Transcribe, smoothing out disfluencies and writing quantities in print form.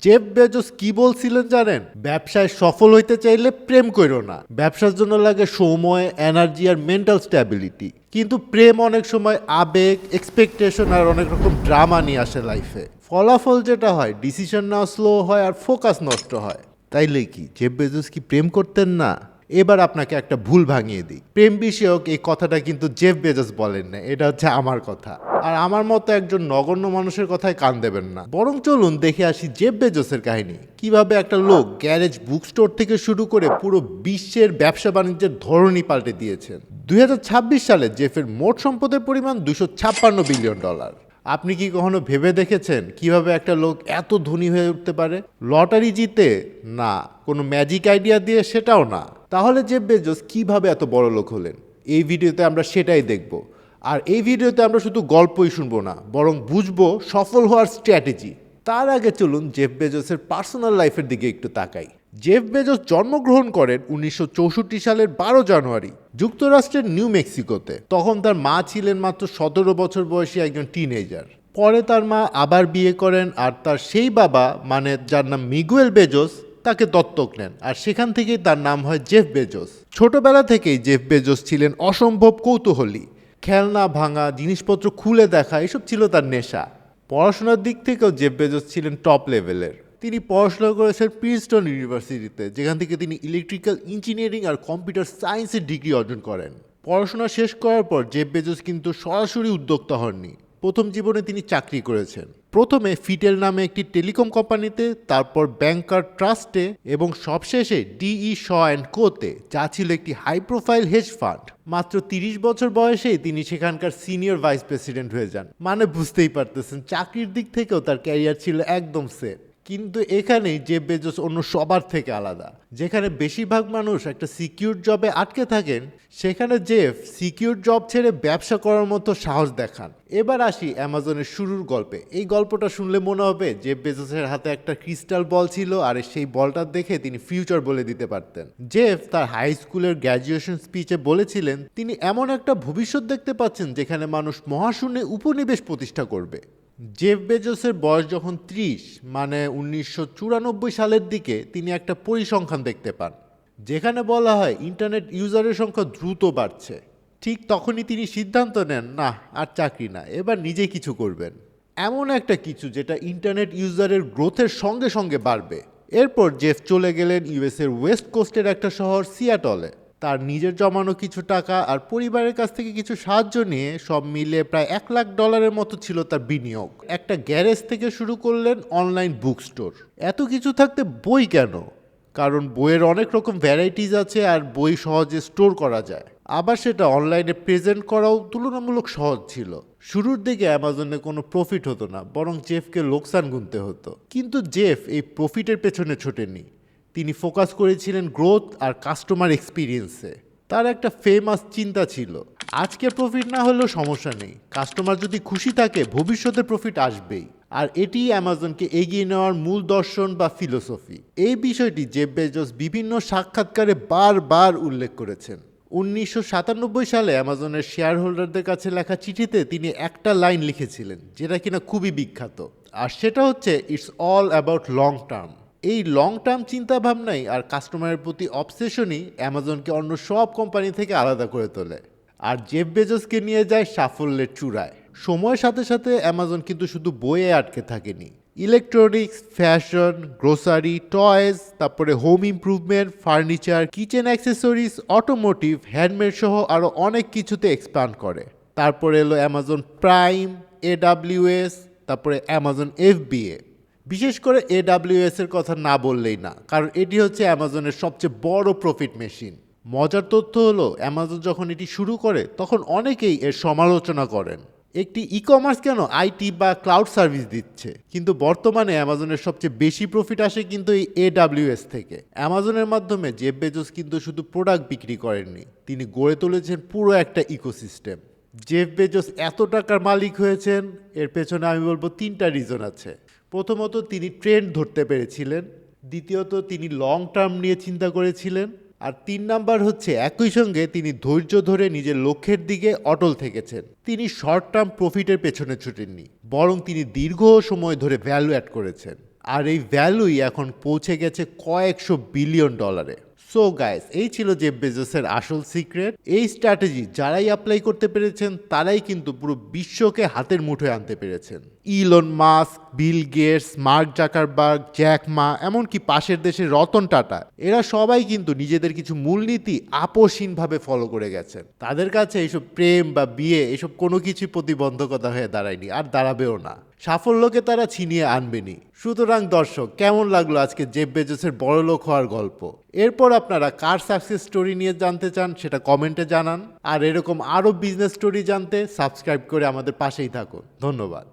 Jeff Bezos কি বলছিলেন জানেন? ব্যবসায় সফল হইতে চাইলে প্রেম করো না, ব্যবসার জন্য লাগে সময়, এনার্জি আর মেন্টাল স্ট্যাবিলিটি। কিন্তু প্রেম অনেক সময় আবেগ, এক্সপেকটেশন আর অনেক রকম ড্রামা নিয়ে আসে লাইফে। ফলাফল যেটা হয়, ডিসিশন নেওয়া স্লো হয় আর ফোকাস নষ্ট হয়। তাইলে কি জেফ বেজোস কি প্রেম করতেন না? এবার আপনাকে একটা ভুল ভাঙিয়ে দিই। প্রেম বিষয়ক এই কথাটা কিন্তু জেফ বেজোস বলেন না, এটা হচ্ছে আমার কথা। আর আমার মতো একজন নগণ্য মানুষের কথায় কান দেবেন না। বরং চলুন দেখে আসি জেফ বেজোসের কাহিনী। কিভাবে একটা লোক গ্যারেজ বুক স্টোর থেকে শুরু করে পুরো বিশ্বের ব্যবসা বাণিজ্যের ধরনই পাল্টে দিয়েছেন। 2026 সালে জেফের মোট সম্পদের পরিমাণ $256 বিলিয়ন। আপনি কি কখনো ভেবে দেখেছেন কিভাবে একটা লোক এত ধনী হয়ে উঠতে পারে? লটারি জিতে না, কোনো ম্যাজিক আইডিয়া দিয়ে সেটাও না। তাহলে জেফ বেজোস কিভাবে এত বড় লোক হলেন? এই ভিডিওতে আমরা সেটাই দেখব। আর এই ভিডিওতে আমরা শুধু গল্পই শুনবো না, বরং বুঝবো সফল হওয়ার স্ট্র্যাটেজি। তার আগে চলুন জেফ বেজোসের পার্সোনাল লাইফের দিকে একটু তাকাই। জেফ বেজোস জন্মগ্রহণ করেন 1964 সালের 12 জানুয়ারি যুক্তরাষ্ট্রের নিউ মেক্সিকোতে। তখন তার মা ছিলেন মাত্র 17 বছর বয়সী একজন টিনেজার। পরে তার মা আবার বিয়ে করেন আর তার সেই বাবা, মানে যার নাম মিগুয়েল বেজোস, তাকে দত্তক নেন। আর সেখান থেকেই তার নাম হয় জেফ বেজোস। ছোটবেলা থেকেই জেফ বেজোস ছিলেন অসম্ভব কৌতূহলী। খেলনা ভাঙা, জিনিসপত্র খুলে দেখা, এসব ছিল তার নেশা। পড়াশোনার দিক থেকেও জেফ বেজোস ছিলেন টপ লেভেলের। তিনি পড়াশোনা করেছেন প্রিন্সটন ইউনিভার্সিটিতে, যেখান থেকে তিনি ইলেকট্রিক্যাল ইঞ্জিনিয়ারিং আর কম্পিউটার সায়েন্সের ডিগ্রি অর্জন করেন। পড়াশোনা শেষ করার পর জেফ বেজোস কিন্তু সরাসরি উদ্যোক্তা হননি। প্রথম জীবনে তিনি চাকরি করেছেন। প্রথমে ফিটেল নামে একটি টেলিকম কোম্পানিতে, তারপর ব্যাংকার ট্রাস্টে এবং সবশেষে ডিই শ অ্যান্ড কোতে, যা ছিল একটি হাই প্রোফাইল হেজ ফান্ড। মাত্র 30 বছর বয়সেই তিনি সেখানকার সিনিয়র ভাইস প্রেসিডেন্ট হয়ে যান। মানে বুঝতেই পারতেছেন, চাকরির দিক থেকেও তার ক্যারিয়ার ছিল একদম সেট। কিন্তু এখানেই জেফ বেজোস অন্য সবার থেকে আলাদা। যেখানে বেশিরভাগ মানুষ একটা সিকিউর জবে আটকে থাকেন, সেখানে জেফ সিকিউর জব ছেড়ে ব্যবসা করার মতো সাহস দেখান। এবার আসি অ্যামাজনের শুরুর গল্পে। এই গল্পটা শুনলে মনে হবে জেফ বেজোসের হাতে একটা ক্রিস্টাল বল ছিল, আর সেই বলটা দেখে তিনি ফিউচার বলে দিতে পারতেন। জেফ তার হাই স্কুলের গ্র্যাজুয়েশন স্পিচে বলেছিলেন তিনি এমন একটা ভবিষ্যৎ দেখতে পাচ্ছেন যেখানে মানুষ মহাশূন্যে উপনিবেশ প্রতিষ্ঠা করবে। জেফ বেজোসের বয়স যখন 30, মানে 1994 সালের দিকে, তিনি একটা পরিসংখ্যান দেখতে পান যেখানে বলা হয় ইন্টারনেট ইউজারের সংখ্যা দ্রুত বাড়ছে। ঠিক তখনই তিনি সিদ্ধান্ত নেন, না আর চাকরি না, এবার নিজে কিছু করবেন। এমন একটা কিছু যেটা ইন্টারনেট ইউজারের গ্রোথের সঙ্গে সঙ্গে বাড়বে। এরপর জেফ চলে গেলেন ইউএসের ওয়েস্ট কোস্টের একটা শহর সিয়াটলে। তার নিজের জমানো কিছু টাকা আর পরিবারের কাছ থেকে কিছু সাহায্য নিয়ে সব মিলে প্রায় $1 লাখ মতো ছিল তার বিনিয়োগ। একটা গ্যারেজ থেকে শুরু করলেন অনলাইন বুক স্টোর। এত কিছু থাকতে বই কেন? কারণ বইয়ের অনেক রকম ভ্যারাইটিস আছে আর বই সহজে স্টোর করা যায়। আবার সেটা অনলাইনে প্রেজেন্ট করাও তুলনামূলক সহজ ছিল। শুরুর দিকে অ্যামাজনে কোনো প্রফিট হতো না, বরং জেফকে লোকসান গুনতে হতো। কিন্তু জেফ এই প্রফিটের পেছনে ছোটেনি। তিনি ফোকাস করেছিলেন গ্রোথ আর কাস্টমার এক্সপিরিয়েন্সে। তার একটা ফেমাস চিন্তা ছিল, আজকে প্রফিট না হলেও সমস্যা নেই, কাস্টমার যদি খুশি থাকে ভবিষ্যতে প্রফিট আসবেই। আর এটি অ্যামাজনকে এগিয়ে নেওয়ার মূল দর্শন বা ফিলোসফি। এই বিষয়টি জেফ বেজোস বিভিন্ন সাক্ষাৎকারে বারবার উল্লেখ করেছেন। 1997 সালে অ্যামাজনের শেয়ার হোল্ডারদের কাছে লেখা চিঠিতে তিনি একটা লাইন লিখেছিলেন যেটা কিনা খুবই বিখ্যাত, আর সেটা হচ্ছে it's all about long term. এই লং টার্ম চিন্তাভাবনাই আর কাস্টমারের প্রতি অবসেশনই অ্যামাজনকে অন্য সব কোম্পানি থেকে আলাদা করে তোলে আর জেফ বেজোসকে নিয়ে যায় সাফল্যের চূড়ায়। সময়ের সাথে সাথে অ্যামাজন কিন্তু শুধু বইয়ে আটকে থাকেনি। ইলেকট্রনিক্স, ফ্যাশন, গ্রোসারি, টয়েস, তারপরে home improvement, furniture, kitchen accessories, automotive, handmade সহ আরও অনেক কিছুতে এক্সপ্যান্ড করে। তারপরে এলো অ্যামাজন প্রাইম, AWS, তারপরে অ্যামাজন FBA। বিশেষ করে AWS এর কথা না বললেই না, কারণ এটি হচ্ছে অ্যামাজনের সবচেয়ে বড় প্রফিট মেশিন। মজার তথ্য হলো অ্যামাজন যখন এটি শুরু করে তখন অনেকেই এর সমালোচনা করেন, একটি ই কমার্স কেন আইটি বা ক্লাউড সার্ভিস দিচ্ছে। কিন্তু বর্তমানে অ্যামাজনের সবচেয়ে বেশি প্রফিট আসে কিন্তু এই AWS থেকে। অ্যামাজনের মাধ্যমে জেফ বেজোস কিন্তু শুধু প্রোডাক্ট বিক্রি করেননি, তিনি গড়ে তুলেছেন পুরো একটা ইকোসিস্টেম। জেফ বেজোস এত টাকার মালিক হয়েছেন, এর পেছনে আমি বলবো 3টা রিজন আছে। প্রথমত, তিনি ট্রেন্ড ধরতে পেরেছিলেন। দ্বিতীয়ত, তিনি লং টার্ম নিয়ে চিন্তা করেছিলেন। আর 3 নাম্বার হচ্ছে একই সঙ্গে তিনি ধৈর্য ধরে নিজের লক্ষ্যের দিকে অটল থেকেছেন। তিনি শর্ট টার্ম প্রফিটের পেছনে ছুটেননি, বরং তিনি দীর্ঘ সময় ধরে ভ্যালু অ্যাড করেছেন। আর এই ভ্যালুই এখন পৌঁছে গেছে কয়েকশো বিলিয়ন ডলারে। সো গাইস, এই ছিল জেফ বেজোসের আসল সিক্রেট। এই স্ট্র্যাটেজি যারাই অ্যাপ্লাই করতে পেরেছেন তারাই কিন্তু পুরো বিশ্বকে হাতের মুঠোয় আনতে পেরেছেন। Elon Musk, Bill Gates, Mark Zuckerberg, Jack Ma, এমনকি পাশের দেশের রতন টাটা, এরা সবাই কিন্তু নিজেদের কিছু মূলনীতি আপোষহীনভাবে ফলো করে গেছেন। তাদের কাছে এইসব প্রেম বা বিয়ে এসব কোনো কিছুই প্রতিবন্ধকতা হয়ে দাঁড়ায়নি, আর দাঁড়াবেও না। সাফল্যকে তারা ছিনিয়ে আনবেনি। সুতরাং দর্শক, কেমন লাগলো আজকে জেফ বেজোসের বড়লোক হওয়ার গল্প? এরপর আপনারা কার সাকসেস স্টোরি নিয়ে জানতে চান সেটা কমেন্টে জানান। আর এরকম আরও বিজনেস স্টোরি জানতে সাবস্ক্রাইব করে আমাদের পাশেই থাকুন। ধন্যবাদ।